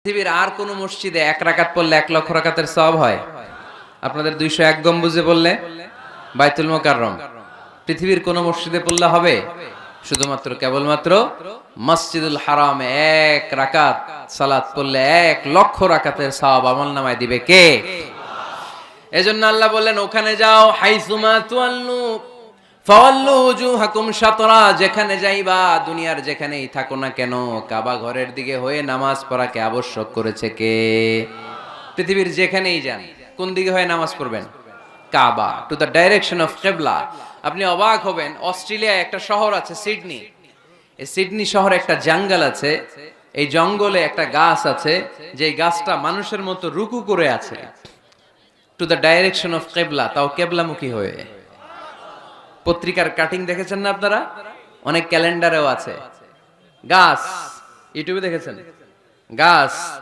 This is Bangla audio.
পৃথিবীর আর কোন মসজিদে 1 রাকাত পড়লে 1 লক্ষ রাকাতের সওয়াব হয়? আপনাদের 201 গম্বুজে বললে, বাইতুল মুকাররম, পৃথিবীর কোন মসজিদে পড়লে হবে? শুধুমাত্র কেবলমাত্র মসজিদুল হারামে 1 রাকাত সালাত পড়লে 1 লক্ষ রাকাতের সওয়াব আমলনামায় দিবে কে? এজন্য আল্লাহ বললেন, ওখানে যাও, হাইসুমা তুয়াল্লু ফাওয়াল্লু উজুহাকুম শাতরা, যেখানে যাইবা, দুনিয়ার যেখানেই থাকো না কেন, কাবা ঘরের দিকে হয়ে নামাজ পড়াকে আবশ্যক করেছে কে? পৃথিবীর যেখানেই যান, কোন দিকে হয়ে নামাজ পড়বেন? কাবা, টু দ্য ডাইরেকশন অফ কিবলা। আপনি অবাক হবেন, অস্ট্রেলিয়ায় একটা শহর আছে সিডনি। এই সিডনি শহরে একটা জঙ্গল আছে। এই জঙ্গলে একটা গাছ আছে, যে গাছটা মানুষের মতো রুকু করে আছে, টু দ্য ডাইরেকশন অফ কিবলা, তাও কিবলামুখী হয়ে। পত্রিকার কাটিং দেখেছেন না আপনারা? অনেক ক্যালেন্ডারেও আছে। গাছ, ইউটিউবে দেখেছেন? গাছ